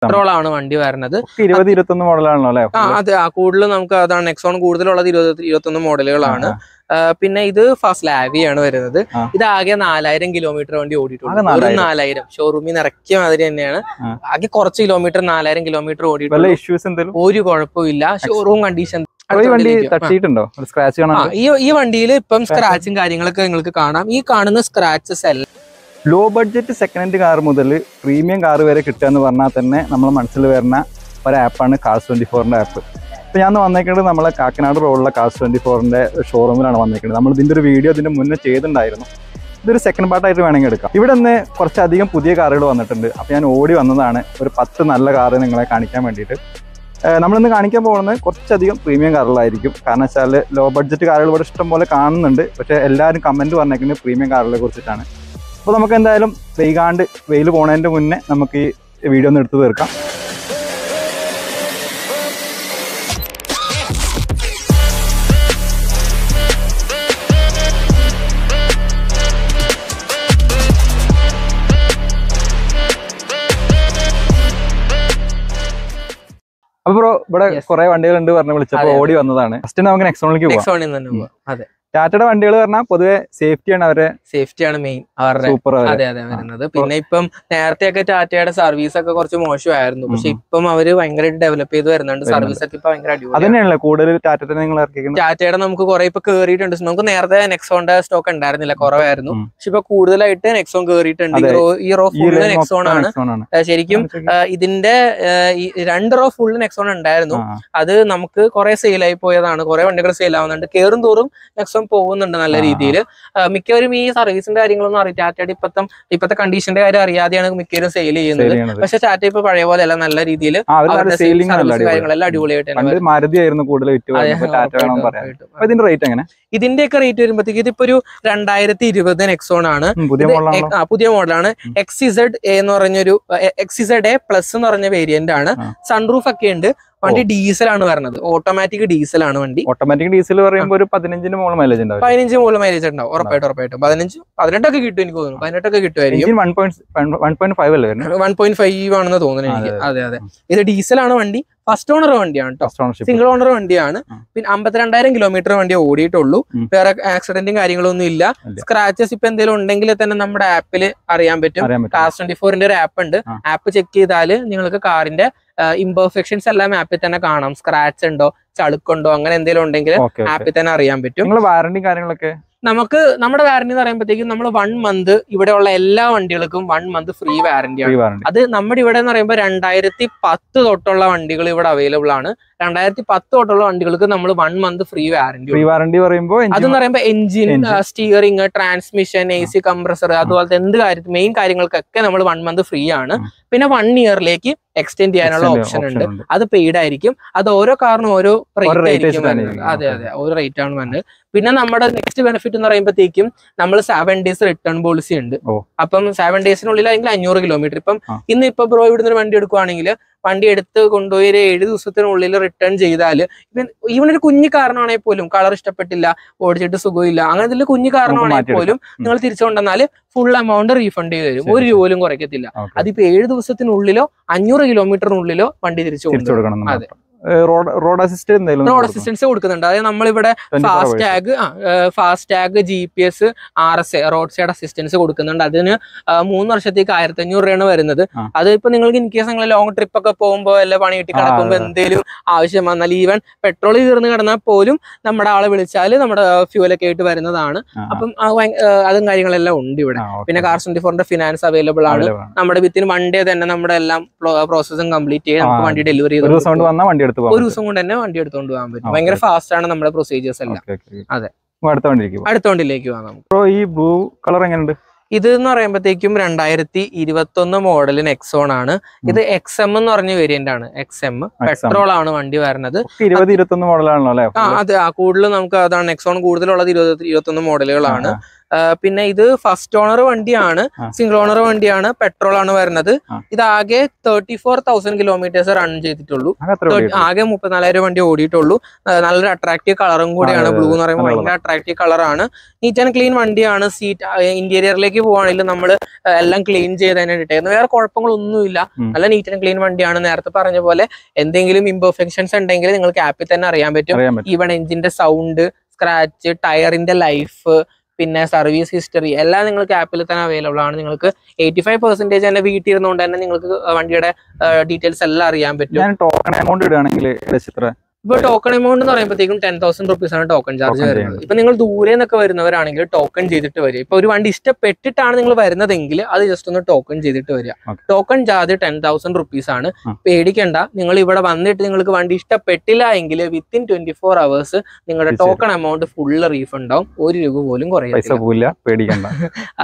പെട്രോളാണ് വണ്ടി വരുന്നത്. 20-21 മോഡലാണല്ലോ അല്ലേ? അതെ, കൂടുതൽ നമുക്ക് അതാണ് നെക്സോൺ കൂടുതലുള്ളത് 20-21 മോഡലുകളാണ്. പിന്നെ ഇത് ഫസ്റ്റ് ലാവിയാണ് വരുന്നത്. ഇത് ആകെ 4000 കിലോമീറ്റർ വണ്ടി ഓടിയിട്ടുണ്ട്. 4000 ഷോറൂമിൽ നിന്ന് ഇറക്കിയ മാതിരി തന്നെയാണ്. ആകെ കുറച്ച് കിലോമീറ്റർ 4000 കിലോമീറ്റർ ഓടിയിട്ടുണ്ട്. ഒരു കുഴപ്പമില്ല. Showroom condition. ഈ വണ്ടിയിൽ ഇപ്പം സ്ക്രാച്ചും കാര്യങ്ങളൊക്കെ നിങ്ങൾക്ക് കാണാം. ഈ കാണുന്ന സ്ക്രാച്ചസ് അല്ല. Low budget second hand car മുതൽ പ്രീമിയം കാർ വരെ കിട്ടുക എന്ന് പറഞ്ഞാൽ തന്നെ നമ്മൾ മനസ്സിൽ വരുന്ന ഒരു ആപ്പാണ് Cars24ന്റെ ആപ്പ്. ഇപ്പോൾ ഞാൻ വന്നേക്കുന്നത് നമ്മളെ കാക്കനാട് റോഡിലെ Cars24ന്റെ ഷോറൂമിലാണ് വന്നേക്കുന്നത്. നമ്മൾ ഇതിൻ്റെ ഒരു വീഡിയോ ഇതിൻ്റെ മുന്നേ ചെയ്തിട്ടുണ്ടായിരുന്നു. ഇതൊരു സെക്കൻഡ് പാർട്ടായിട്ട് വേണമെങ്കിൽ എടുക്കാം. ഇവിടെ നിന്ന് കുറച്ചധികം പുതിയ കാറുകൾ വന്നിട്ടുണ്ട്. അപ്പോൾ ഞാൻ ഓടി വന്നതാണ് ഒരു 10 നല്ല കാറ് നിങ്ങളെ കാണിക്കാൻ വേണ്ടിയിട്ട്. നമ്മളിന്ന് കാണിക്കാൻ പോകുന്നത് കുറച്ചധികം പ്രീമിയം കാറുകളായിരിക്കും. കാരണം വെച്ചാൽ ലോ ബഡ്ജറ്റ് കാറുകൾ ഇവിടെ ഇഷ്ടം പോലെ കാണുന്നുണ്ട്. പക്ഷേ എല്ലാവരും കമൻറ്റ് പറഞ്ഞേക്കുന്നത് പ്രീമിയം കാറുകളെ കുറിച്ചിട്ടാണ്. അപ്പോൾ നമുക്ക് എന്തായാലും വൈകാണ്ട് വെയിൽ പോകുന്നതിൻ്റെ മുന്നേ നമുക്ക് ഈ വീഡിയോ ഒന്ന് എടുത്തു തീർക്കാം. അപ്പോൾ ബ്രോ ഇവിടെ കുറെ വണ്ടികളുണ്ട് പറഞ്ഞ് വിളിച്ചപ്പോൾ ഓടി വന്നതാണ്. ഫസ്റ്റ് നമുക്ക് നെക്സോണിലേക്ക് പോകാം. അതെ, ടാറ്റയുടെ വണ്ടികൾ പറഞ്ഞാൽ പൊതുവെ സേഫ്റ്റിയാണ്, അവരെ സേഫ്റ്റിയാണ് മെയിൻ അവരുടെ. അതെ അതെ വരുന്നത്. പിന്നെ ഇപ്പം നേരത്തെയൊക്കെ ടാറ്റയുടെ സർവീസ് ഒക്കെ കുറച്ച് മോശമായിരുന്നു. പക്ഷെ ഇപ്പം അവര് ഭയങ്കരമായിട്ട് ഡെവലപ്പ് ചെയ്ത് വരുന്നുണ്ട്. സർവീസ് ഒക്കെ ഇപ്പൊ ഭയങ്കര അടിപൊളിയാണ്. കൂടുതൽ ടാറ്റയുടെ നമുക്ക് കുറെ ഇപ്പൊ കേറിയിട്ടുണ്ട്. നമുക്ക് നേരത്തെ നെക്സോണിന്റെ സ്റ്റോക്ക് ഉണ്ടായിരുന്നില്ല, കുറവായിരുന്നു. പക്ഷെ ഇപ്പൊ കൂടുതലായിട്ട് നെക്സോൺ കേറിയിട്ടുണ്ട്. ഈ റോ ഫുള്ള് നെക്സോൺ ആണ് ശരിക്കും. ഇതിന്റെ 2 റോ ഫുള്ള് നെക്സോൺ ഉണ്ടായിരുന്നു. അത് നമുക്ക് കുറെ സെയിലായി പോയതാണ്. കുറെ വണ്ടികൾ സെയിൽ ആവുന്നുണ്ട്. കേറും തോറും നെക്സോൺ പോകുന്നുണ്ട് നല്ല രീതിയിൽ. മിക്കവരും ഈ സർവീസിന്റെ കാര്യങ്ങളൊന്നും അറിയാം. ടാറ്റയുടെ ഇപ്പത്തെ കണ്ടീഷന്റെ കാര്യം അറിയാതെയാണ് മിക്കവരും സെയിൽ ചെയ്യുന്നത്. പക്ഷെ ടാറ്റ ഇപ്പൊ പഴയ പോലെ അല്ല, നല്ല രീതിയിൽ കാര്യങ്ങളെല്ലാം അടിപൊളിയായിട്ട്. ഇതിന്റെയൊക്കെ റേറ്റ് വരുമ്പോഴത്തേക്ക് ഇതിപ്പോ ഒരു 2020 നെക്സോൺ ആണ്. പുതിയ മോഡലാണ്. XZ എന്ന് പറഞ്ഞൊരു XZ പ്ലസ് എന്ന് പറഞ്ഞ വേരിയന്റ് ആണ്. സൺറൂഫ് ഒക്കെ ഉണ്ട്. വണ്ടി ഡീസലാണ് വരുന്നത്. ഓട്ടോമാറ്റിക് ഡീസലാണ് വണ്ടി. ഓട്ടോമാറ്റിക് ഡീസൽ പറയുമ്പോൾ ഒരു 15 മുകളിൽ മൈലേജ് ഉണ്ടാവും. 15 മുകളിൽ മൈലേജ് ഉണ്ടാവും ഉറപ്പായിട്ടും. 18 കിട്ടും എനിക്ക് തോന്നുന്നു. 18 കിട്ടുമായിരിക്കും. 1.5 ആണെന്ന് തോന്നുന്നു എനിക്ക്. അതെ അതെ, ഇത് ഡീസലാണ് വണ്ടി. ഫസ്റ്റ് ഓണർ വണ്ടിയാണ് കേട്ടോ, സിംഗിൾ ഓണർ വണ്ടിയാണ്. പിന്നെ 52,000 കിലോമീറ്റർ വണ്ടി ഓടിയിട്ടുള്ളൂ. വേറെ ആക്സിഡന്റും കാര്യങ്ങളൊന്നും ഇല്ല. സ്ക്രാച്ചസ് ഇപ്പൊ എന്തെങ്കിലും ഉണ്ടെങ്കിൽ തന്നെ നമ്മുടെ ആപ്പിൽ അറിയാൻ പറ്റും. Cars24ന്റെ ഒരു ആപ്പ് ഉണ്ട്. ആപ്പ് ചെക്ക് ചെയ്താൽ നിങ്ങൾക്ക് കാറിന്റെ ഇംപെർഫെക്ഷൻസ് എല്ലാം ആപ്പിൽ തന്നെ കാണാം. സ്ക്രാച്ച് ഉണ്ടോ, ചളുക്കുണ്ടോ, അങ്ങനെ എന്തെങ്കിലും ഉണ്ടെങ്കിൽ ആപ്പിൽ തന്നെ അറിയാൻ പറ്റും. വാറന്റി കാര്യങ്ങളൊക്കെ നമുക്ക് നമ്മുടെ വാറന്റി എന്ന് പറയുമ്പോഴത്തേക്കും നമ്മൾ 1 മന്ത് ഇവിടെയുള്ള എല്ലാ വണ്ടികൾക്കും 1 മന്ത് ഫ്രീ വാറന്റിയാണ്. അത് നമ്മുടെ ഇവിടെ എന്ന് പറയുമ്പോൾ 2010 തൊട്ടുള്ള വണ്ടികൾ ഇവിടെ അവൈലബിൾ ആണ്. 2010 തൊട്ടുള്ള വണ്ടികൾക്ക് നമ്മൾ 1 മന്ത് ഫ്രീ വാറന്റി പറയുമ്പോൾ അതെന്ന് പറയുമ്പോൾ engine, steering, transmission, AC compressor, അതുപോലത്തെ എന്ത് കാര്യത്തിൽ മെയിൻ കാര്യങ്ങൾക്കൊക്കെ നമ്മൾ 1 മന്ത് ഫ്രീ ആണ്. പിന്നെ 1 ഇയറിലേക്ക് എക്സ്റ്റെൻഡ് ചെയ്യാനുള്ള ഓപ്ഷൻ ഉണ്ട്. അത് പെയ്ഡ് ആയിരിക്കും. അത് ഓരോ കാറിനും ഓരോ റേറ്റ് ആയിരിക്കും. അതെ അതെ, ഒരു റേറ്റ് ആണ് വരുന്നത്. പിന്നെ നമ്മുടെ നെക്സ്റ്റ് ബെനിഫിറ്റ് എന്ന് പറയുമ്പോഴത്തേക്കും നമ്മൾ 7 ഡേയ്സ് റിട്ടേൺ പോളിസി ഉണ്ട്. അപ്പം 7 ഡേയ്സിനുള്ളിൽ അല്ലെങ്കിൽ 500 കിലോമീറ്റർ. ഇപ്പം ഇപ്പൊ ബ്രോ ഇവിടുന്ന് ഒരു വണ്ടി എടുക്കുവാണെങ്കിൽ വണ്ടി എടുത്ത് കൊണ്ടുപോയി 7 ദിവസത്തിനുള്ളിൽ റിട്ടേൺ ചെയ്താൽ, ഈവൻ ഒരു കുഞ്ഞു കാരണമാണെങ്കിൽ പോലും കളർ ഇഷ്ടപ്പെട്ടില്ല, ഓടിച്ചിട്ട് സുഖമില്ല, അങ്ങനത്തെ കുഞ്ഞു കാരണമാണെങ്കിൽ പോലും നിങ്ങൾ തിരിച്ചു കൊണ്ടുവന്നാൽ ഫുൾ എമൗണ്ട് റീഫണ്ട് ചെയ്ത് തരും. 1 രൂപ പോലും കുറയ്ക്കത്തില്ല. അതിപ്പോ 7 ദിവസത്തിനുള്ളിലോ 500 കിലോമീറ്ററിനുള്ളിലോ വണ്ടി തിരിച്ചു കൊടുക്കണം. അതെ, റോഡ് അസിസ്റ്റൻസ് കൊടുക്കുന്നുണ്ട്. അതായത് നമ്മളിവിടെ FASTag GPS RSA road side assistance കൊടുക്കുന്നുണ്ട്. അതിന് 3 വർഷത്തേക്ക് 1500 രൂപയാണ് വരുന്നത്. അത് ഇപ്പൊ നിങ്ങൾക്ക് ഇൻ കേസ് നിങ്ങൾ ലോങ് ട്രിപ്പ് ഒക്കെ പോകുമ്പോൾ അല്ല പണി കിട്ടി കിടക്കുമ്പോൾ എന്തെങ്കിലും ആവശ്യം വന്നാൽ, ഈവൻ പെട്രോൾ തീർന്ന് കിടന്നാൽ പോലും നമ്മുടെ ആളെ വിളിച്ചാൽ നമ്മുടെ ഫ്യൂലൊക്കെ ആയിട്ട് വരുന്നതാണ്. അപ്പം അതും കാര്യങ്ങളെല്ലാം ഉണ്ട് ഇവിടെ. പിന്നെ Cars24ന്റെ ഫിനാൻസ് അവൈലബിൾ ആണ്. നമ്മുടെ വിത്തിൻ 1 ഡേ തന്നെ നമ്മുടെ എല്ലാം പ്രോസസ്സും കംപ്ലീറ്റ് ചെയ്ത് നമുക്ക് വണ്ടി ഡെലിവറി ചെയ്ത് ഒരു ദിവസം കൊണ്ട് തന്നെ വണ്ടി എടുത്തുകൊണ്ട് പോകാൻ പറ്റും. ഭയങ്കര ഫാസ്റ്റ് ആണ് നമ്മുടെ പ്രൊസീജിയേഴ്സ് എല്ലാം. അതെ, അടുത്ത വണ്ടിയിലേക്ക് പോകാം. ഈ ബ്ലൂ കളർ എങ്ങനെയുണ്ട്? ഇത് എന്ന് പറയുമ്പോഴത്തേക്കും 2021 മോഡൽ നെക്സോൺ ആണ്. ഇത് XM എന്ന് പറഞ്ഞ വേരിയന്റ് ആണ്. XM പെട്രോൾ ആണ് വണ്ടി വരുന്നത്. 2021 മോഡലാണല്ലോ അല്ലേ? അതെ, കൂടുതൽ നമുക്ക് അതാണ് നെക്സോൺ കൂടുതലുള്ളത് 2021 മോഡലുകളാണ്. പിന്നെ ഇത് ഫസ്റ്റ് ഓണർ വണ്ടിയാണ്, സിംഗിൾ ഓണർ വണ്ടിയാണ്, പെട്രോൾ ആണ് വരുന്നത്. ഇത് ആകെ 34,000 കിലോമീറ്റേഴ്സ് റൺ ചെയ്തിട്ടുള്ളൂ. ആകെ 34,000 വണ്ടി ഓടിയിട്ടുള്ളൂ. നല്ലൊരു അട്രാക്റ്റീവ് കളറും കൂടിയാണ്. ബ്ലൂ എന്ന് പറയുമ്പോൾ ഭയങ്കര അട്രാക്റ്റീവ് കളറാണ്. നീറ്റ് ആൻഡ് ക്ലീൻ വണ്ടിയാണ്. സീറ്റ് ഇന്റീരിയറിലേക്ക് പോവാണെങ്കിൽ നമ്മൾ എല്ലാം ക്ലീൻ ചെയ്ത് തന്നെ ഇട്ടേക്കുന്നത്. വേറെ കുഴപ്പങ്ങളൊന്നുമില്ല. നല്ല നീറ്റ് ആൻഡ് ക്ലീൻ വണ്ടിയാണ്. നേരത്തെ പറഞ്ഞ പോലെ എന്തെങ്കിലും ഇംപെർഫെക്ഷൻസ് ഉണ്ടെങ്കിൽ നിങ്ങൾക്ക് ആപ്പിൽ തന്നെ അറിയാൻ പറ്റും. ഈവൺ എഞ്ചിന്റെ സൗണ്ട്, സ്ക്രാച്ച്, ടയറിന്റെ ലൈഫ്, പിന്നെ സർവീസ് ഹിസ്റ്ററി എല്ലാം നിങ്ങൾക്ക് ആപ്പിൽ തന്നെ അവൈലബിൾ ആണ്. നിങ്ങൾക്ക് 85% തന്നെ വീട്ടിൽ ഇരുന്നുകൊണ്ട് തന്നെ നിങ്ങൾക്ക് വണ്ടിയുടെ ഡീറ്റെയിൽസ് എല്ലാം അറിയാൻ പറ്റും. ടോക്കൺ എമൗണ്ട് ഇടുകയാണെങ്കിൽ ഇപ്പൊ ടോക്കൺ എമൗണ്ട് എന്ന് പറയുമ്പോഴത്തേക്കും 10,000 rupees ആണ് ടോക്കൺ ചാർജ് വരുന്നത്. ഇപ്പൊ നിങ്ങൾ ദൂരെ നിന്നൊക്കെ വരുന്നവരാണെങ്കിൽ ടോക്കൺ ചെയ്തിട്ട് വരിക. ഇപ്പൊ ഒരു വണ്ടി ഇഷ്ടപ്പെട്ടിട്ടാണ് നിങ്ങൾ വരുന്നതെങ്കിൽ അത് ജസ്റ്റ് ഒന്ന് ടോക്കൺ ചെയ്തിട്ട് വരിക. ടോക്കൺ ചാർജ് 10,000 rupees ആണ്. പേടിക്കണ്ട, നിങ്ങൾ ഇവിടെ വന്നിട്ട് നിങ്ങൾക്ക് വണ്ടി ഇഷ്ടപ്പെട്ടില്ല എങ്കിൽ വിത്തിൻ 24 hours നിങ്ങളുടെ ടോക്കൺ എമൗണ്ട് ഫുള്ള് റീഫണ്ട് ആവും. 1 രൂപ പോലും കുറയില്ല, പേടിക്കണ്ട.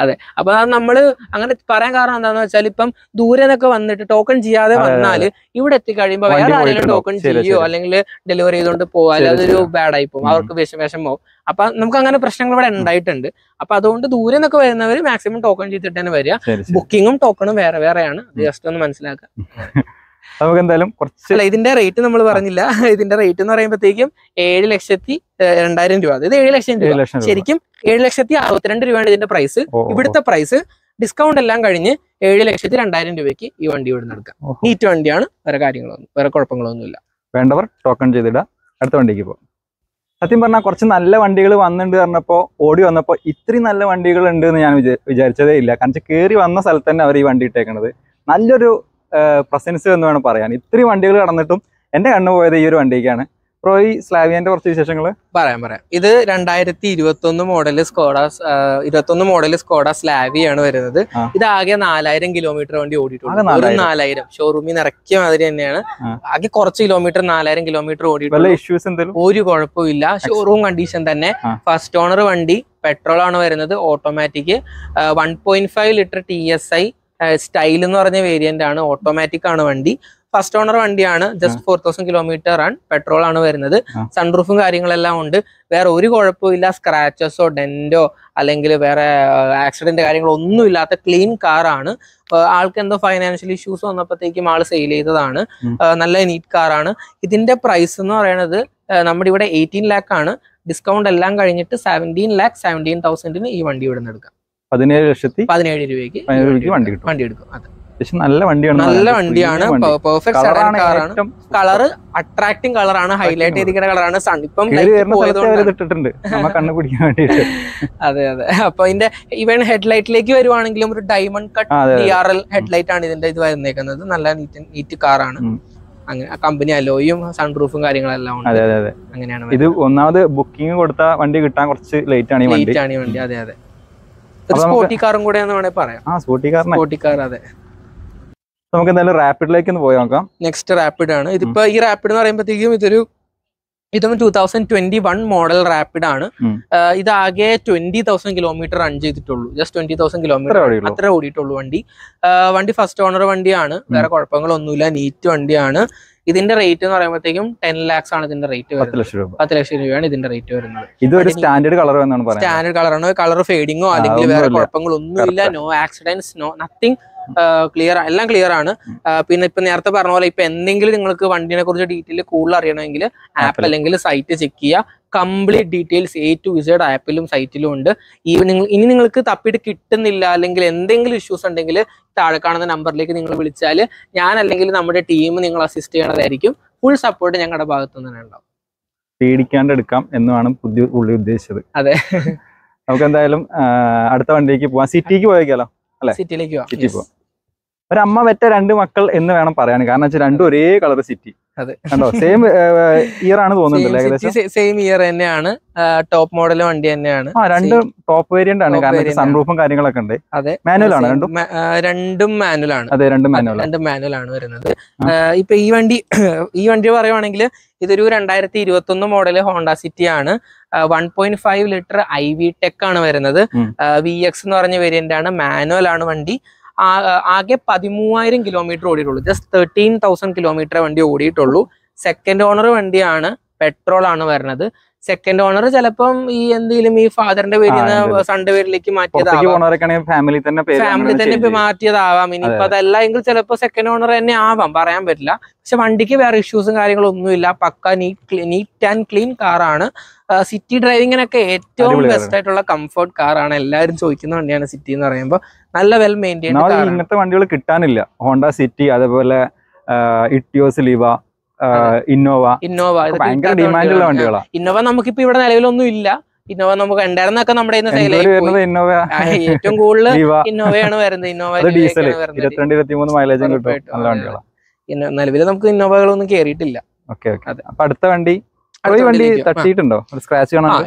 അതെ, അപ്പൊ നമ്മള് അങ്ങനെ പറയാൻ കാരണം എന്താന്ന് വെച്ചാൽ ഇപ്പം ദൂരെ നിന്നൊക്കെ വന്നിട്ട് ടോക്കൺ ചെയ്യാതെ വന്നാല് ഇവിടെ എത്തിക്കഴിയുമ്പോ വേറെ ആരെങ്കിലും ടോക്കൺ ചെയ്യോ അല്ലെങ്കിൽ ഡെലിവറി ചെയ്തുകൊണ്ട് പോവാൽ അതൊരു ബാഡ് ആയി പോകും, അവർക്ക് വിഷമം. അപ്പൊ നമുക്ക് അങ്ങനെ പ്രശ്നങ്ങൾ ഇവിടെ ഉണ്ടായിട്ടുണ്ട്. അപ്പൊ അതുകൊണ്ട് ദൂരെ നിന്നൊക്കെ വരുന്നവർ മാക്സിമം ടോക്കൺ ചെയ്തിട്ട് തന്നെ വരിക. ബുക്കിങ്ങും ടോക്കണും വേറെ വേറെയാണ്. അത് ജസ്റ്റ് ഒന്ന് മനസ്സിലാക്കുക. നമുക്ക് എന്തായാലും അല്ല, ഇതിന്റെ റേറ്റ് നമ്മൾ പറഞ്ഞില്ല. ഇതിന്റെ റേറ്റ് എന്ന് പറയുമ്പോഴത്തേക്കും 7,02,000 രൂപ. അതായത് 7 ലക്ഷം രൂപ. ശരിക്കും 7,62,000 രൂപയാണ് ഇതിന്റെ പ്രൈസ്. ഇവിടുത്തെ പ്രൈസ് ഡിസ്കൗണ്ട് എല്ലാം കഴിഞ്ഞ് 7,02,000 രൂപയ്ക്ക് ഈ വണ്ടി ഇവിടെ നടക്കാം. നീറ്റ് വണ്ടിയാണ്, വേറെ കുഴപ്പങ്ങളൊന്നുമില്ല. വേണ്ടവർ ടോക്കൺ ചെയ്തിടുക, അടുത്ത വണ്ടിക്ക് പോകും. സത്യം പറഞ്ഞാൽ കുറച്ച് നല്ല വണ്ടികൾ വന്നിട്ടുണ്ട് പറഞ്ഞപ്പോൾ ഓടി വന്നപ്പോൾ ഇത്രയും നല്ല വണ്ടികൾ ഉണ്ട് എന്ന് ഞാൻ വിചാരിച്ചതേ ഇല്ല. കാരണം കയറി വന്ന സ്ഥലത്ത് തന്നെ അവർ ഈ വണ്ടി ഇട്ടേക്കണത് നല്ലൊരു പ്രസൻസ് എന്ന് വേണം പറയാൻ. ഇത്രയും വണ്ടികൾ കടന്നിട്ടും എൻ്റെ കണ്ണു പോയത് ഈ ഒരു വണ്ടിക്കാണ്. പ്രോ, ഈ സ്ലാവിയന്റെ കുറച്ച് വിശേഷങ്ങൾ പറയാം. ഇത് 2021 മോഡൽ സ്കോഡ സ്ലാവിയാണ് വരുന്നത്. ഇത് ആകെ 4,000 കിലോമീറ്റർ വണ്ടി ഓടിയിട്ടുണ്ട്. 4,000 ഷോറൂമിൽ നിന്ന് ഇറക്കിയ മാതിരി തന്നെയാണ്. ആകെ കുറച്ച് കിലോമീറ്റർ 4,000 കിലോമീറ്റർ ഓടിയിട്ടുണ്ട്. ഒരു കുഴപ്പമില്ല, ഷോറൂം കണ്ടീഷൻ തന്നെ. ഫസ്റ്റ് ഓണർ വണ്ടി, പെട്രോൾ ആണ് വരുന്നത്, ഓട്ടോമാറ്റിക്. 1.5 ലിറ്റർ TSI സ്റ്റൈൽ എന്ന് പറഞ്ഞ വേരിയന്റ് ആണ്, ഓട്ടോമാറ്റിക് ആണ് വണ്ടി. ഫസ്റ്റ് ഓണർ വണ്ടിയാണ്. ജസ്റ്റ് 4,000 കിലോമീറ്റർ ആണ്. പെട്രോൾ ആണ് വരുന്നത്. സൺറൂഫും കാര്യങ്ങളെല്ലാം ഉണ്ട്. വേറെ ഒരു കുഴപ്പമില്ല. സ്ക്രാച്ചസോ ഡെന്റോ അല്ലെങ്കിൽ വേറെ ആക്സിഡന്റ് കാര്യങ്ങളോ ഒന്നും ഇല്ലാത്ത ക്ലീൻ കാറാണ്. ആൾക്ക് എന്തോ ഫൈനാൻഷ്യൽ ഇഷ്യൂസ് വന്നപ്പോഴത്തേക്കും ആൾ സെയിൽ ചെയ്തതാണ്. നല്ല നീറ്റ് കാറാണ്. ഇതിന്റെ പ്രൈസ് എന്ന് പറയുന്നത് നമ്മുടെ ഇവിടെ 18 lakh ആണ്. ഡിസ്കൗണ്ട് എല്ലാം കഴിഞ്ഞിട്ട് 17,17,000 ഈ വണ്ടി ഇവിടെ നിന്ന് എടുക്കാം. 17 രൂപയ്ക്ക് വണ്ടി എടുക്കും. അതെ, നല്ല വണ്ടിയാണ്. നല്ല വണ്ടിയാണ്. പെർഫെക്റ്റ് സെഡാൻ കാറാണ്. കളറ് അട്രാക്ടിങ് കളറാണ്, ഹൈലൈറ്റ് ചെയ്തിരിക്കുന്ന കളറാണ്. ഇപ്പം അതെ. അപ്പൊ ഇതിന്റെ ഈവൻ ഹെഡ്ലൈറ്റിലേക്ക് വരുവാണെങ്കിലും ഒരു ഡയമണ്ട് കട്ട് DRL ഹെഡ്ലൈറ്റ് ആണ് ഇതിന്റെ ഇത് വരുന്നേക്കുന്നത്. നല്ല നീറ്റ് കാറാണ്. അങ്ങനെ കമ്പനി അലോയും സൺറൂഫും കാര്യങ്ങളെല്ലാം ഉണ്ട്. അങ്ങനെയാണ്. ഇത് ഒന്നാമത് ബുക്കിംഗ് കൊടുത്ത വണ്ടി കിട്ടാൻ കുറച്ച് ലേറ്റ് ആണ് ഈ വണ്ടി. അതെ. സ്പോർട്ടി കാറും കൂടെ വേണമെങ്കിൽ പറയാം. Sporty car. അതെ. നമുക്ക് എന്തായാലും റാപ്പിഡിലേക്ക് ഒന്ന് പോയി നോക്കാം. നെക്സ്റ്റ് റാപ്പിഡ് ആണ്. ഇതിപ്പോ ഈ റാപ്പിഡ് എന്ന് പറയുമ്പോഴത്തേക്കും ഇതൊരു 2021 മോഡൽ റാപ്പിഡ് ആണ്. ഇത് ആകെ 20,000 കിലോമീറ്റർ റൺ ചെയ്തിട്ടുള്ളൂ. ജസ്റ്റ് 20,000 കിലോമീറ്റർ അത്ര ഓടിയിട്ടുള്ളൂ വണ്ടി. വണ്ടി ഫസ്റ്റ് ഓണർ വണ്ടിയാണ്. വേറെ കുഴപ്പങ്ങളൊന്നുമില്ല. നീറ്റ് വണ്ടിയാണ്. ഇതിന്റെ റേറ്റ് എന്ന് പറയുമ്പോഴത്തേക്കും 10 lakhs ആണ് ഇതിന്റെ റേറ്റ് വരുന്നത്. 10 ലക്ഷം രൂപയാണ് ഇതിന്റെ റേറ്റ് വരുന്നത്. ഇതൊരു സ്റ്റാൻഡേർഡ് കളർ സ്റ്റാൻഡേർഡ് കളറാണ്. കളർ ഫേഡിങ്ങോ അല്ലെങ്കിൽ വേറെ കുഴപ്പങ്ങളൊന്നുമില്ല. No accidents, no nothing. Clear, എല്ലാം ക്ലിയർ ആണ്. പിന്നെ ഇപ്പൊ നേരത്തെ പറഞ്ഞ പോലെ ഇപ്പൊ എന്തെങ്കിലും നിങ്ങൾക്ക് വണ്ടിനെ കുറിച്ച് ഡീറ്റെയിൽ കൂടുതൽ അറിയണമെങ്കിൽ ആപ്പ് അല്ലെങ്കിൽ സൈറ്റ് ചെക്ക് ചെയ്യുക. Complete details A to Z ആപ്പിലും സൈറ്റിലും ഉണ്ട്. ഇനി നിങ്ങൾക്ക് തപ്പിയിട്ട് കിട്ടുന്നില്ല അല്ലെങ്കിൽ എന്തെങ്കിലും ഇഷ്യൂസ് ഉണ്ടെങ്കിൽ താഴെ കാണുന്ന നമ്പറിലേക്ക് നിങ്ങൾ വിളിച്ചാൽ ഞാൻ അല്ലെങ്കിൽ നമ്മുടെ ടീം നിങ്ങൾ അസിസ്റ്റ് ചെയ്യണതായിരിക്കും. ഫുൾ സപ്പോർട്ട് ഞങ്ങളുടെ ഭാഗത്തു നിന്ന് തന്നെ ഉണ്ടാവും. പേടിക്കാണ്ട് എടുക്കാം എന്നാണ് പുള്ളി ഉദ്ദേശിച്ചത്. അതെ. നമുക്ക് എന്തായാലും അടുത്ത വണ്ടിക്ക് പോവാം. സിറ്റിക്ക് പോയേക്കാലോ. സിറ്റിയിലേക്ക് പോവാം. ഒരു അമ്മ വെറ്റ 2 മക്കൾ എന്ന് വേണം പറയാൻ. കാരണം വെച്ചാൽ രണ്ടും ഒരേ കളർ സിറ്റി. കണ്ടോ, സെയിം ഇയർ ആണ് തോന്നുന്നുണ്ടല്ലോ. സെയിം ഇയർ തന്നെയാണ്. ടോപ്പ് മോഡൽ വണ്ടി തന്നെയാണ്. രണ്ടും ടോപ്പ് വേരിയന്റ് ആണ്. കാരണം സൺറൂഫും കാര്യങ്ങളൊക്കെ ഉണ്ട്. അതെ, മാനുവൽ ആണ്. രണ്ടും മാനുവൽ ആണ്. അതെ, രണ്ടും മാനുവൽ ആണ് വരുന്നത്. ഇപ്പൊ ഈ വണ്ടി പറയുവാണെങ്കിൽ ഇതൊരു 2021 മോഡൽ ഹോണ്ട സിറ്റി ആണ്. 1.5 ലിറ്റർ IV ടെക് ആണ് വരുന്നത്. VX എന്ന് പറഞ്ഞ വേരിയന്റ് ആണ്. മാനുവൽ ആണ് വണ്ടി. ആകെ 13,000 കിലോമീറ്റർ ഓടിയിട്ടുള്ളൂ. ജസ്റ്റ് 13,000 കിലോമീറ്റർ വണ്ടി ഓടിയിട്ടുള്ളൂ. സെക്കൻഡ് ഓണർ വണ്ടിയാണ്. പെട്രോൾ ആണ് വരുന്നത്. സെക്കൻഡ് ഓണർ ചിലപ്പം ഈ എന്തെങ്കിലും ഈ ഫാദറിന്റെ പേരിൽ നിന്ന് സൺഡേ പേരിലേക്ക് മാറ്റിയതാവാം, ഫാമിലി തന്നെ ഇപ്പൊ മാറ്റിയതാവാം. ഇനിയിപ്പോ അതല്ല എങ്കിൽ ചിലപ്പോ സെക്കൻഡ് ഓണർ തന്നെ ആവാം, പറയാൻ പറ്റില്ല. പക്ഷെ വണ്ടിക്ക് വേറെ ഇഷ്യൂസും കാര്യങ്ങളും ഒന്നുമില്ല. പക്ക നീറ്റ് ആൻഡ് ക്ലീൻ കാറാണ്. സിറ്റി ഡ്രൈവിങ്ങിനൊക്കെ ഏറ്റവും ബെസ്റ്റ് ആയിട്ടുള്ള കംഫർട്ട് കാറാണ്. എല്ലാവരും ചോദിക്കുന്ന വണ്ടിയാണ് സിറ്റി എന്ന് പറയുമ്പോൾ. നല്ല വെൽ മെയിൻറ്റൈൻഡ്. ഇങ്ങനത്തെ വണ്ടികൾ കിട്ടാനില്ല. ഹോണ്ട സിറ്റി, അതേപോലെ ഇറ്റിയോസ്, ലിവ, ഇന്നോവ ഭയങ്കര ഡിമാൻഡുള്ള വണ്ടികളാണ്. ഇന്നോവ നമുക്കിപ്പോ ഇവിടെ നിലവിലൊന്നും ഇല്ല. ഇന്നോവ നമുക്ക് ഉണ്ടായിരുന്നൊക്കെ നമ്മുടെ ഏറ്റവും കൂടുതൽ ഇന്നോവയാണ് വരുന്നത്. ഇന്നോവ 22-23 മൈലേജ് കിട്ടും വണ്ടികളാണ്. നിലവിൽ നമുക്ക് ഇന്നോവകളൊന്നും കേറിയിട്ടില്ല. അപ്പൊ അടുത്ത വണ്ടി തട്ടിയിട്ടുണ്ടോ? സ്ക്രാച്ച്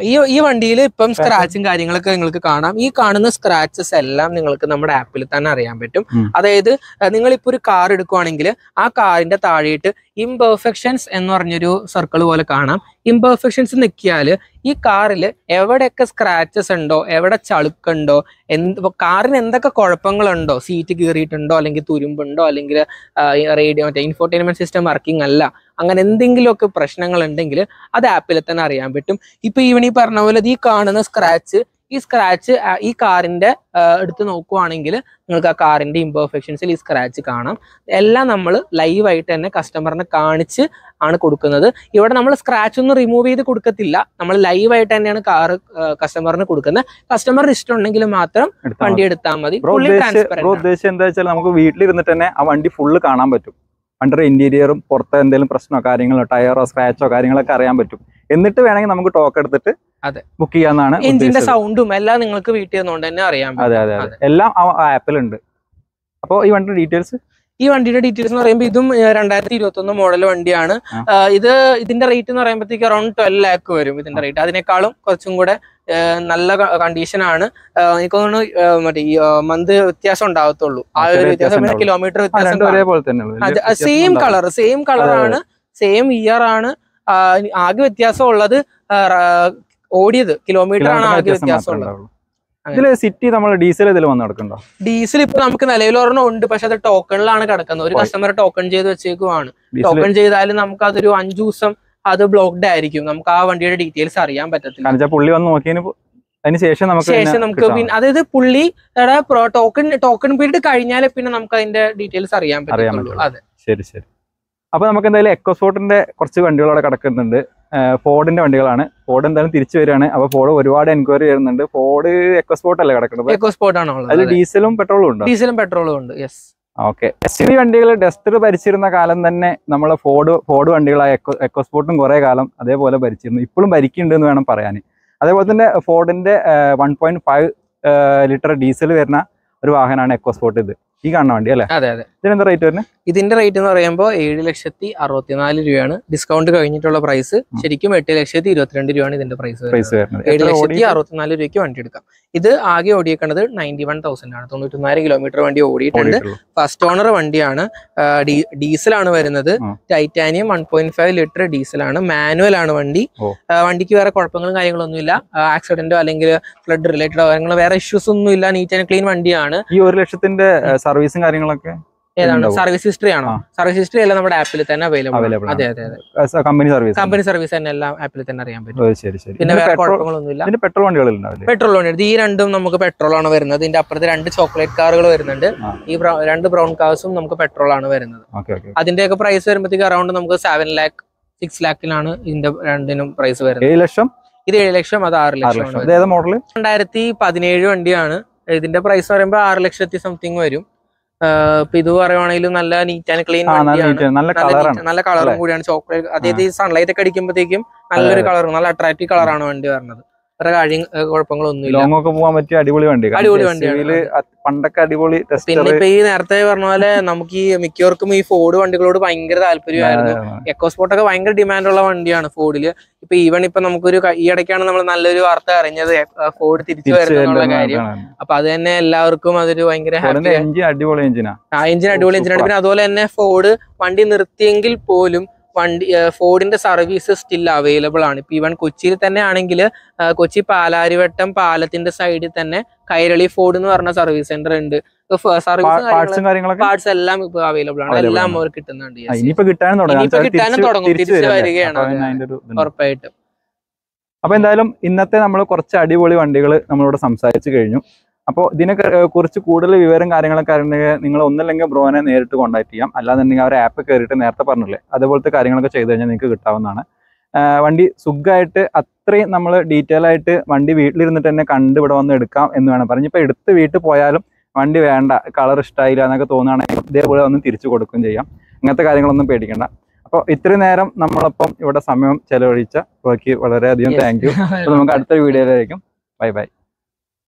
ഈ വണ്ടിയിൽ ഇപ്പം സ്ക്രാച്ചും കാര്യങ്ങളൊക്കെ നിങ്ങൾക്ക് കാണാം. ഈ കാണുന്ന സ്ക്രാച്ചസ് എല്ലാം നിങ്ങൾക്ക് നമ്മുടെ ആപ്പിൽ തന്നെ അറിയാൻ പറ്റും. അതായത് നിങ്ങളിപ്പോ ഒരു കാർ എടുക്കുവാണെങ്കിൽ ആ കാറിന്റെ താഴെയിട്ട് ഇംപെർഫെക്ഷൻസ് എന്ന് പറഞ്ഞൊരു സർക്കിൾ പോലെ കാണാം. ഇംപെർഫെക്ഷൻസ് നിൽക്കിയാൽ ഈ കാറിൽ എവിടെയൊക്കെ സ്ക്രാച്ചസ് ഉണ്ടോ, എവിടെ ചളുക്കുണ്ടോ, കാറിന് എന്തൊക്കെ കുഴപ്പങ്ങളുണ്ടോ, സീറ്റ് കീറിയിട്ടുണ്ടോ, അല്ലെങ്കിൽ തുരുമ്പുണ്ടോ, അല്ലെങ്കിൽ റേഡിയോ മറ്റേ ഇൻഫോർടൈൻമെന്റ് സിസ്റ്റം വർക്കിംഗ് അല്ല, അങ്ങനെ എന്തെങ്കിലുമൊക്കെ പ്രശ്നങ്ങൾ ഉണ്ടെങ്കിൽ അത് ആപ്പിൽ തന്നെ അറിയാൻ പറ്റും. ഇപ്പൊ ഈ പറഞ്ഞ പോലെ ഈ കാണുന്ന സ്ക്രാച്ച്, ഈ സ്ക്രാച്ച് ഈ കാറിന്റെ എടുത്ത് നോക്കുവാണെങ്കിൽ നിങ്ങൾക്ക് ആ കാറിന്റെ ഇംപെർഫെക്ഷൻസിൽ ഈ സ്ക്രാച്ച് കാണാം. എല്ലാം നമ്മൾ ലൈവായിട്ട് തന്നെ കസ്റ്റമറിനെ കാണിച്ച് ആണ് കൊടുക്കുന്നത്. ഇവിടെ നമ്മൾ സ്ക്രാച്ച് ഒന്നും റിമൂവ് ചെയ്ത് കൊടുക്കത്തില്ല. നമ്മൾ ലൈവായിട്ട് തന്നെയാണ് കാർ കസ്റ്റമറിന് കൊടുക്കുന്നത്. കസ്റ്റമറിന് ഇഷ്ടമുണ്ടെങ്കിൽ മാത്രം വണ്ടി എടുത്താൽ മതി. ഉദ്ദേശം എന്താ വെച്ചാൽ നമുക്ക് വീട്ടിലിരുന്നിട്ട് തന്നെ ആ വണ്ടി ഫുള്ള് കാണാൻ പറ്റും. വണ്ടിയുടെ ഇന്റീരിയറും പുറത്ത് എന്തെങ്കിലും പ്രശ്നമോ കാര്യങ്ങളോ ടയറോ സ്ക്രാച്ചോ കാര്യങ്ങളൊക്കെ അറിയാൻ പറ്റും. എന്നിട്ട് വേണമെങ്കിൽ നമുക്ക് ടോക്ക് എടുത്തിട്ട് ബുക്ക് ചെയ്യാന്നാണ്. എഞ്ചിന്റെ സൗണ്ടും എല്ലാം നിങ്ങൾക്ക് വീട്ടിൽ നിന്നുകൊണ്ട് തന്നെ അറിയാൻ പറ്റും. അതെ, എല്ലാം ആപ്പിലുണ്ട്. അപ്പോൾ ഈ വണ്ടിയുടെ ഡീറ്റെയിൽസ് എന്ന് പറയുമ്പോൾ ഇതും 2021 മോഡൽ വണ്ടിയാണ്. ഇതിന്റെ റേറ്റ് എന്ന് പറയുമ്പോഴത്തേക്ക് അറൌണ്ട് 12 lakh വരും ഇതിന്റെ റേറ്റ്. അതിനേക്കാളും കുറച്ചും കൂടെ നല്ല കണ്ടീഷൻ ആണ്. എനിക്ക് തോന്നുന്നു മറ്റേ ഈ മന്ത് വ്യത്യാസം ഉണ്ടാവത്തുള്ളൂ. ആ ഒരു വ്യത്യാസം, കിലോമീറ്റർ വ്യത്യാസം. സെയിം കളറാണ്, സെയിം ഇയർ ആണ്. ആകെ വ്യത്യാസം ഉള്ളത് ഓടിയത് കിലോമീറ്റർ ആണ് ആകെ വ്യത്യാസം ഉള്ളത്. സിറ്റി നമ്മൾ ഡീസൽ ഇതിൽ വന്ന് നടക്കണ്ടോ? ഡീസൽ ഇപ്പൊ നമുക്ക് നിലവിൽ ഒരെണ്ണം ഉണ്ട്. പക്ഷെ അത് ടോക്കണിലാണ് കിടക്കുന്നത്. ഒരു കസ്റ്റമർ ടോക്കൺ ചെയ്ത് വെച്ചേക്കുവാണ്. ടോക്കൺ ചെയ്താലും നമുക്ക് അതൊരു 5 ദിവസം അത് ബ്ലോക്ക്ഡ് ആയിരിക്കും. നമുക്ക് ആ വണ്ടിയുടെ ഡീറ്റെയിൽസ് അറിയാൻ പറ്റത്തില്ല. പുള്ളി വന്ന് നോക്കിയതിന് ശേഷം നമുക്ക് പിന്നെ അതായത് പുള്ളിയുടെ ടോക്കൺ പീരീഡ് കഴിഞ്ഞാലേ പിന്നെ നമുക്ക് അതിന്റെ ഡീറ്റെയിൽസ് അറിയാൻ പറ്റുള്ളൂ. അതെ, ശരി. അപ്പൊ നമുക്ക് എന്തായാലും എക്കോസ്പോർട്ടിന്റെ കുറച്ച് വണ്ടികളോടെ കിടക്കുന്നുണ്ട്. ഫോർഡിന്റെ വണ്ടികളാണ്. ഫോർഡ് എന്തായാലും തിരിച്ചു വരികയാണ്. അപ്പൊ ഫോർഡ് ഒരുപാട് എൻക്വയറി ചെയ്യുന്നുണ്ട്. ഫോർഡ് എക്കോസ്പോർട്ട് അല്ലേ കിടക്കുന്നത്? എക്കോസ്പോർട്ട് ആണ്. അതിൽ ഡീസലും പെട്രോളും ഉണ്ട്. ഡീസലും പെട്രോളും ഉണ്ട്. യെസ്. ഓക്കെ. SUV വണ്ടികൾ ഡസ്റ്റർ ഭരിച്ചിരുന്ന കാലം തന്നെ നമ്മളെ ഫോർഡ് വണ്ടികളായ എക്കോസ്പോർട്ടും കുറെ കാലം അതേപോലെ ഭരിച്ചിരുന്നു. ഇപ്പോഴും ഭരിക്കുന്നുണ്ട് എന്ന് വേണം പറയാൻ. അതേപോലെ തന്നെ ഫോർഡിന്റെ 1.5 ലിറ്റർ ഡീസൽ വരുന്ന ഒരു വാഹനമാണ് എക്കോസ്പോർട്ട്. ഇത് ഈ കാണുന്ന വണ്ടി അല്ലേ? അതെ. ഇതിനെന്താ റേറ്റ് വരുന്നത്? ഇതിന്റെ റേറ്റ് എന്ന് പറയുമ്പോൾ 7,64,000 രൂപയാണ്. ഡിസ്കൗണ്ട് കഴിഞ്ഞിട്ടുള്ള പ്രൈസ് ശരിക്കും 8,22,000 രൂപയാണ് ഇതിന്റെ പ്രൈസ് വരുന്നത്. 7,64,000 രൂപയ്ക്ക് വണ്ടി എടുക്കാം. ഇത് ആകെ ഓടിയേക്കുന്നത് 91,000 ആണ്. 91,000 കിലോമീറ്റർ വണ്ടി ഓടിയിട്ടുണ്ട്. ഫസ്റ്റ് ഓണർ വണ്ടിയാണ്. ഡീസലാണ് വരുന്നത്. Titanium 1.5 litre ഡീസലാണ്. മാനുവൽ ആണ് വണ്ടി. വണ്ടിക്ക് വേറെ കുഴപ്പങ്ങളും കാര്യങ്ങളൊന്നുമില്ല. ആക്സിഡന്റോ അല്ലെങ്കിൽ ഫ്ലഡ് റിലേറ്റഡോ കാര്യങ്ങളോ വേറെ ഇഷ്യൂസ് ഒന്നും ഇല്ല. നീറ്റ് ആൻഡ് ക്ലീൻ വണ്ടിയാണ്. ഈ 1,00,000 സർവീസും കാര്യങ്ങളൊക്കെ ഏതാണ്? സർവീസ് ഹിസ്റ്ററി ആണോ? സർവീസ് ഹിസ്റ്ററി എല്ലാം നമ്മുടെ ആപ്പിൽ തന്നെ അവൈലബിൾ. അതെ. കമ്പനി സർവീസ് തന്നെ എല്ലാം ആപ്പിൽ തന്നെ അറിയാൻ പറ്റും. പിന്നെ വേറെ കുഴപ്പങ്ങളൊന്നുമില്ല. പെട്രോൾ വണ്ടി ഈ രണ്ടും നമുക്ക് പെട്രോൾ ആണ് വരുന്നത്. ഇതിന്റെ അപ്പുറത്ത് 2 ചോക്ലേറ്റ് കാറുകൾ വരുന്നുണ്ട്. ഈ 2 ബ്രൗൺ കാർസും നമുക്ക് പെട്രോൾ ആണ് വരുന്നത്. അതിന്റെയൊക്കെ പ്രൈസ് വരുമ്പോഴത്തേക്ക് അറൌണ്ട് നമുക്ക് 7 lakh 6 lakhിലാണ് ഇതിന്റെ രണ്ടിനും പ്രൈസ് വരുന്നത്. 7 ലക്ഷം. ഇത് 7 ലക്ഷം, അത് 6 ലക്ഷം. 2017 വണ്ടിയാണ്. ഇതിന്റെ പ്രൈസ് പറയുമ്പോൾ 6 ലക്ഷത്തി സംതിങ് വരും. ഇപ്പൊ ഇത് പറയുവാണെങ്കിലും നല്ല നീറ്റ് ആൻഡ് ക്ലീൻ വണ്ടിയാണ്. നല്ല കളറും കൂടിയാണ്. ചോക്ലേറ്റ്, അതായത് ഈ സൺലൈറ്റ് ഒക്കെ അടിക്കുമ്പോഴത്തേക്കും നല്ലൊരു കളർ, നല്ല അട്രാക്റ്റീവ് കളറാണ് വണ്ടി വരുന്നത്. വേറെ കുഴപ്പങ്ങളൊന്നുമില്ല. പോകാൻ പറ്റിയ അടിപൊളി വണ്ടിയാണ്. പണ്ടൊക്കെ അടിപൊളി. പിന്നെ ഇപ്പൊ ഈ നേരത്തെ പറഞ്ഞ പോലെ നമുക്ക് ഈ മിക്കവർക്കും ഈ ഫോർഡ് വണ്ടികളോട് ഭയങ്കര താല്പര്യമായിരുന്നു. എക്കോസ്പോർട്ട് ഒക്കെ ഭയങ്കര ഡിമാൻഡുള്ള വണ്ടിയാണ് ഫോർഡില്. ഇപ്പൊ ഈവൻ ഇപ്പൊ നമുക്കൊരു ഈ ഇടയ്ക്കാണ് നമ്മൾ നല്ലൊരു വാർത്ത അറിഞ്ഞത്, ഫോർഡ് തിരിച്ചു വരുന്നുള്ള കാര്യം. അപ്പൊ അത് തന്നെ എല്ലാവർക്കും അതൊരു ഭയങ്കര ഹാപ്പി. എഞ്ചിൻ അടിപൊളി എഞ്ചിനാണ്. പിന്നെ അതുപോലെ തന്നെ ഫോർഡ് വണ്ടി നിർത്തിയെങ്കിൽ പോലും ഫോർഡിന്റെ സർവീസ് സ്റ്റിൽ അവൈലബിൾ ആണ്. ഇപ്പൊ ഈവൻ കൊച്ചിയിൽ തന്നെ ആണെങ്കിൽ കൊച്ചി പാലാരിവട്ടം പാലത്തിന്റെ സൈഡിൽ തന്നെ കൈരളി ഫോർഡ് എന്ന് പറഞ്ഞ സർവീസ് സെന്റർ ഉണ്ട്. പാർട്സ് എല്ലാം ഇപ്പൊ അവൈലബിൾ ആണ്. എല്ലാം അവർ കിട്ടുന്നുണ്ട്. ഇനിയിപ്പോ കിട്ടാനും തുടങ്ങും. തിരിച്ചു വരികയാണ് ഉറപ്പായിട്ടും. അപ്പോൾ എന്തായാലും ഇന്നത്തെ നമ്മൾ കുറച്ച് അടിപൊളി വണ്ടികൾ നമ്മളിവിടെ സംസാരിച്ച് കഴിഞ്ഞു. അപ്പോൾ ഇതിനെ കുറിച്ച് കൂടുതൽ വിവരം കാര്യങ്ങളൊക്കെ അറിയണമെങ്കിൽ നിങ്ങൾ ഒന്നല്ലെങ്കിൽ ബ്രോനെ നേരിട്ട് കോൺടാക്ട് ചെയ്യാം, അല്ലാന്നുണ്ടെങ്കിൽ അവർ ആപ്പ് കയറിയിട്ട് നേരത്തെ പറഞ്ഞില്ലേ അതുപോലത്തെ കാര്യങ്ങളൊക്കെ ചെയ്ത് കഴിഞ്ഞാൽ നിങ്ങൾക്ക് കിട്ടാവുന്നതാണ്. വണ്ടി സുഖമായിട്ട് അത്രയും നമ്മൾ ഡീറ്റെയിൽ ആയിട്ട് വണ്ടി വീട്ടിലിരുന്നിട്ട് തന്നെ കണ്ട് ഇവിടെ വന്ന് എടുക്കാം എന്ന് വേണം പറഞ്ഞു. ഇപ്പോൾ എടുത്ത് വീട്ടിൽ പോയാലും വണ്ടി വേണ്ട, കളർ ഇഷ്ടമായില്ല എന്നൊക്കെ തോന്നുകയാണെങ്കിൽ ഇതേപോലെ ഒന്ന് തിരിച്ചു കൊടുക്കുകയും ചെയ്യാം. അങ്ങനത്തെ കാര്യങ്ങളൊന്നും പേടിക്കേണ്ട. അപ്പോൾ ഇത്രയും നേരം നമ്മളൊപ്പം ഇവിടെ സമയം ചെലവഴിച്ച ബാക്കി വളരെയധികം താങ്ക് യു. അപ്പോൾ നമുക്ക് അടുത്ത വീഡിയോയിലായിരിക്കും. Bye bye.